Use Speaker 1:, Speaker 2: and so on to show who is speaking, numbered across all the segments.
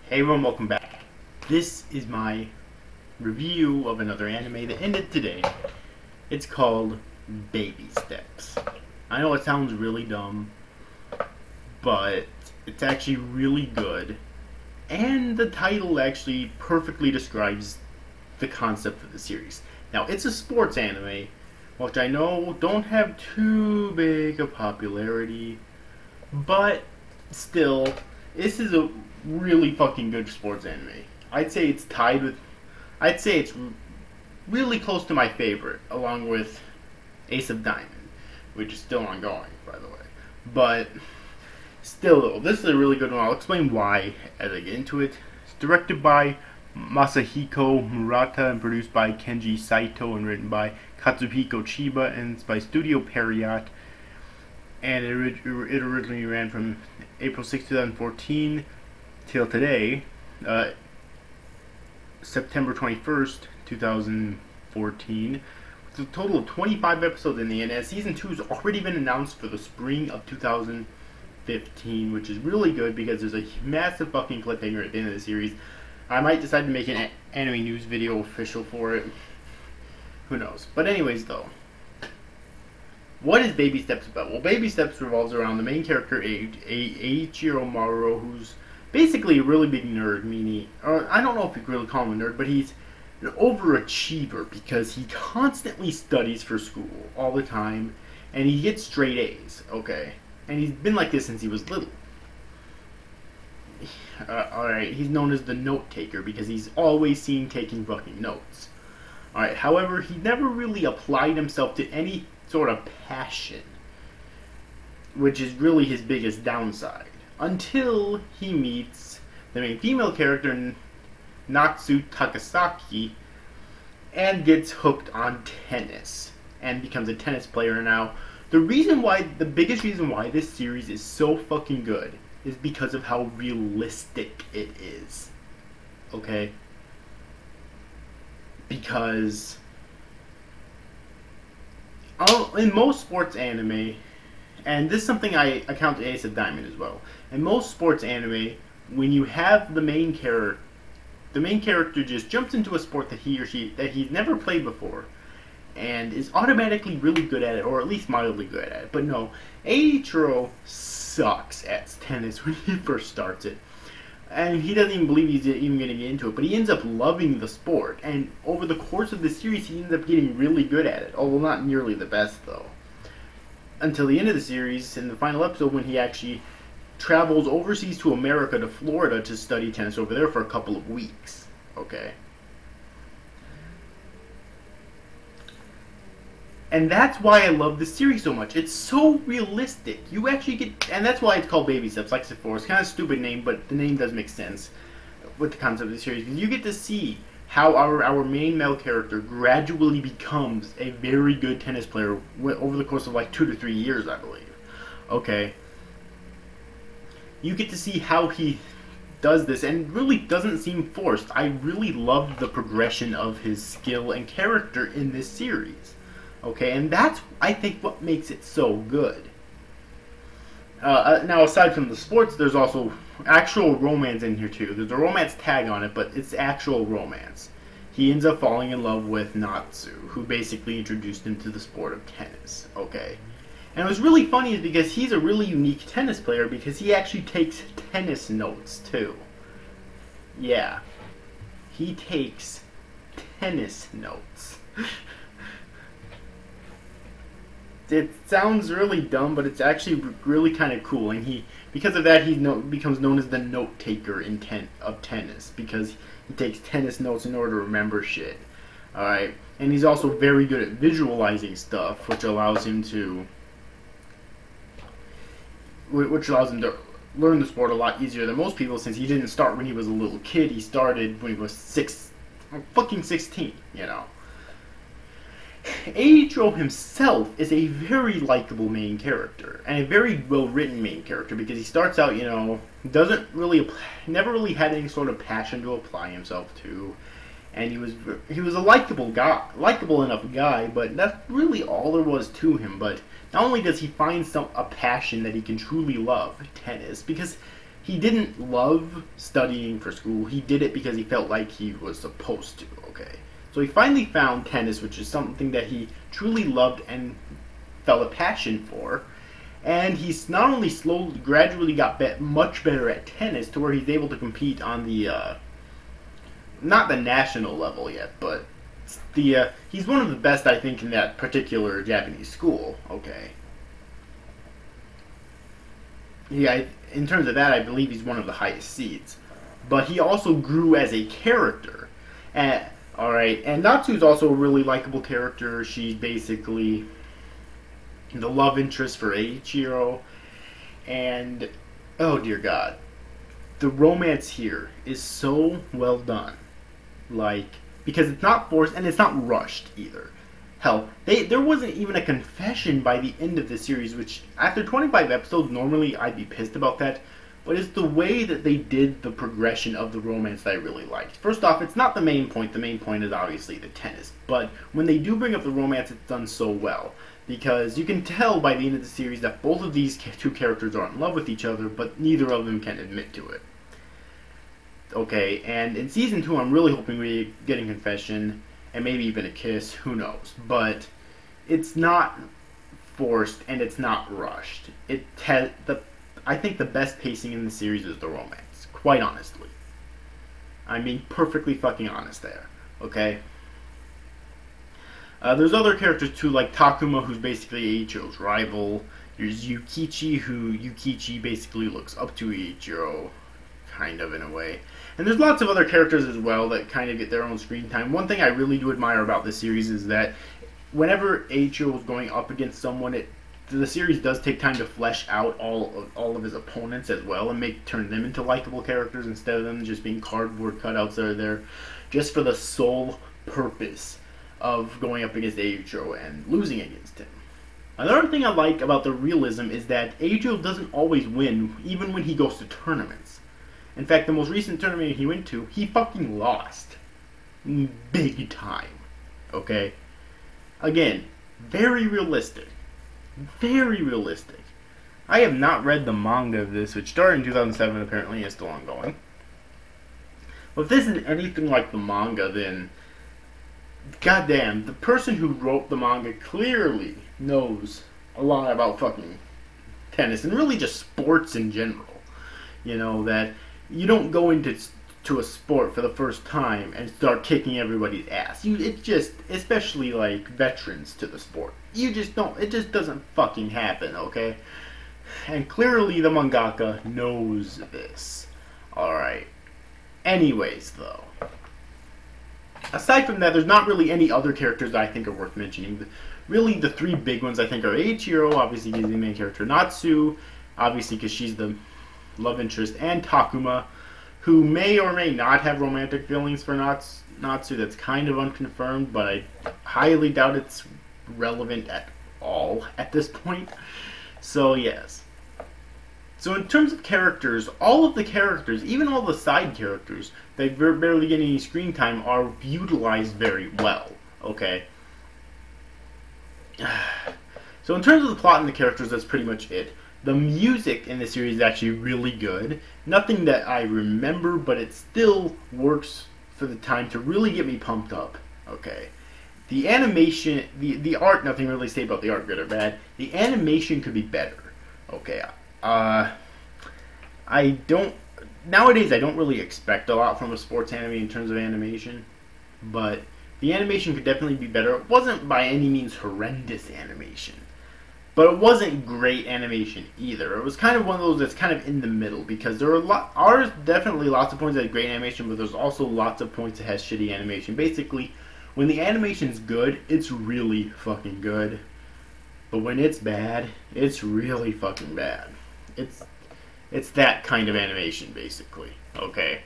Speaker 1: Hey everyone, welcome back. This is my review of another anime that ended today. It's called Baby Steps. I know it sounds really dumb, but it's actually really good. And the title actually perfectly describes the concept of the series. Now, it's a sports anime, which I know don't have too big a popularity, but still, this is a really fucking good sports anime. I'd say it's tied with, I'd say it's really close to my favorite, along with Ace of Diamond, which is still ongoing, by the way. But still, though, this is a really good one. I'll explain why as I get into it. It's directed by Masahiko Murata and produced by Kenji Saito and written by Katsuhiko Chiba, and it's by Studio Pierrot. And it originally ran from April 6, 2014 till today, September 21st, 2014, with a total of 25 episodes in the end, and season 2 has already been announced for the spring of 2015, which is really good because there's a massive fucking cliffhanger at the end of the series. I might decide to make an anime news video official for it. Who knows? But anyways, though, what is Baby Steps about? Well, Baby Steps revolves around the main character, Eiichiro Maruo, who's basically a really big nerd, meaning, or I don't know if you could really call him a nerd, but he's an overachiever because he constantly studies for school all the time, and he gets straight A's, okay? And he's been like this since he was little. Alright, he's known as the note taker because he's always seen taking fucking notes. Alright, however, he never really applied himself to any sort of passion, which is really his biggest downside, until he meets the main female character, Natsu Takasaki, and gets hooked on tennis and becomes a tennis player. Now, the biggest reason why this series is so fucking good is because of how realistic it is. Okay? Because in most sports anime, and this is something I count to Ace of Diamond as well. In most sports anime, when you have the main character just jumps into a sport that he's never played before, and is automatically really good at it, or at least mildly good at it. But no, Eiichiro sucks at tennis when he first starts it, and he doesn't even believe he's even going to get into it. But he ends up loving the sport, and over the course of the series, he ends up getting really good at it. Although not nearly the best, though. Until the end of the series, in the final episode, when he actually travels overseas to America, to Florida, to study tennis over there for a couple of weeks. Okay? And that's why I love this series so much. It's so realistic. You actually get, and that's why it's called Baby Steps, like I said before. It's kind of a stupid name, but the name does make sense with the concept of the series. Because you get to see how our main male character gradually becomes a very good tennis player over the course of like 2 to 3 years, I believe. Okay. You get to see how he does this, and really doesn't seem forced. I really love the progression of his skill and character in this series. Okay, and that's, I think, what makes it so good. Now, aside from the sports, there's also actual romance in here, too. There's a romance tag on it, but it's actual romance. He ends up falling in love with Natsu, who basically introduced him to the sport of tennis. Okay. And what's really funny is because he's a really unique tennis player because he actually takes tennis notes, too. Yeah. He takes tennis notes. It sounds really dumb, but it's actually really kind of cool, and because of that, he becomes known as the note taker of tennis, because he takes tennis notes in order to remember shit. Alright, and he's also very good at visualizing stuff, which allows him to learn the sport a lot easier than most people, since he didn't start when he was a little kid. He started when he was 16, you know. Eiichiro himself is a very likable main character, and a very well-written main character, because he starts out, you know, never really had any sort of passion to apply himself to, and he was a likable enough guy, but that's really all there was to him. But not only does he find a passion that he can truly love, tennis, because he didn't love studying for school. He did it because he felt like he was supposed to, okay? So he finally found tennis, which is something that he truly loved and felt a passion for. And he's not only slowly, gradually got much better at tennis to where he's able to compete on the, not the national level yet, but he's one of the best, I think, in that particular Japanese school, okay? Yeah, in terms of that, I believe he's one of the highest seeds. But he also grew as a character. Alright, and Natsu's also a really likable character. She's basically the love interest for Eiichiro. And, oh dear God, the romance here is so well done. Like, because it's not forced and it's not rushed either. Hell, there wasn't even a confession by the end of the series, which after 25 episodes, normally I'd be pissed about that. But it's the way that they did the progression of the romance that I really liked. First off, it's not the main point. The main point is obviously the tennis. But when they do bring up the romance, it's done so well. Because you can tell by the end of the series that both of these two characters are in love with each other, but neither of them can admit to it. Okay, and in Season 2, I'm really hoping we get a confession, and maybe even a kiss, who knows. But it's not forced, and it's not rushed. I think the best pacing in the series is the romance, quite honestly. I mean, perfectly fucking honest there, okay? There's other characters too, like Takuma, who's basically Eiichiro's rival. There's Yukichi, who Yukichi basically looks up to Eiichiro, kind of in a way. And there's lots of other characters as well that kind of get their own screen time. One thing I really do admire about this series is that whenever Eiichiro is going up against someone, the series does take time to flesh out all of his opponents as well and turn them into likable characters instead of them just being cardboard cutouts that are there just for the sole purpose of going up against Eiichiro and losing against him. Another thing I like about the realism is that Eiichiro doesn't always win, even when he goes to tournaments. In fact, the most recent tournament he went to, he fucking lost. Big time. Okay? Again, very realistic. Very realistic. I have not read the manga of this, which started in 2007 apparently and is still ongoing. But if this is anything like the manga, then goddamn, the person who wrote the manga clearly knows a lot about fucking tennis and really just sports in general. You know, that you don't go into a sport for the first time and start kicking everybody's ass. It just, especially like veterans to the sport, you just don't. It just doesn't fucking happen, okay? And clearly the mangaka knows this. All right. Anyways, though, aside from that, there's not really any other characters that I think are worth mentioning. Really, the three big ones I think are Eiichiro, obviously he's the main character, Natsu, obviously because she's the love interest, and Takuma, who may or may not have romantic feelings for Natsu. That's kind of unconfirmed, but I highly doubt it's relevant at all at this point. So yes. So in terms of characters, all of the characters, even all the side characters that barely get any screen time, are utilized very well. Okay. So in terms of the plot and the characters, that's pretty much it. The music in the series is actually really good. Nothing that I remember, but it still works for the time to really get me pumped up. Okay. The animation, the art, nothing really to say about the art, good or bad. The animation could be better. Okay. Nowadays I don't really expect a lot from a sports anime in terms of animation, but the animation could definitely be better. It wasn't by any means horrendous animation, but it wasn't great animation either. It was kind of one of those that's kind of in the middle, because there are definitely lots of points that have great animation, but there's also lots of points that has shitty animation. Basically, when the animation's good, it's really fucking good. But when it's bad, it's really fucking bad. It's that kind of animation, basically. Okay.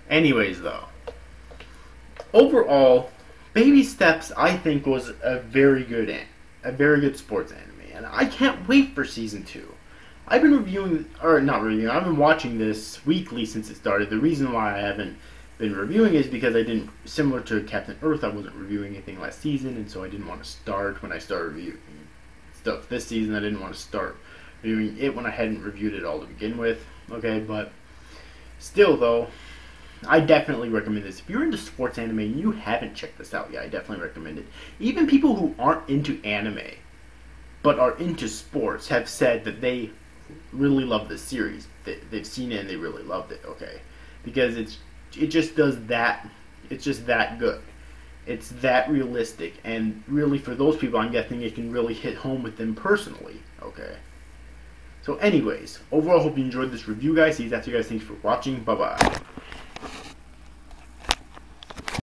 Speaker 1: Anyways, though, overall, Baby Steps, I think, was a very good sports anime, and I can't wait for season 2. I've been I've been watching this weekly since it started. The reason why I haven't been reviewing is because similar to Captain Earth, I wasn't reviewing anything last season, and so I didn't want to start when I started stuff this season. I didn't want to start reviewing it when I hadn't reviewed it all to begin with. Okay, but still though, I definitely recommend this. If you're into sports anime and you haven't checked this out yet, I definitely recommend it. Even people who aren't into anime but are into sports have said that they really love this series. They've seen it and they really loved it. Okay, because it just does that. It's just that good. It's that realistic, and really for those people, I'm guessing it can really hit home with them personally. Okay. So anyways, overall, hope you enjoyed this review, guys. See you after, guys. Thanks for watching. Bye bye.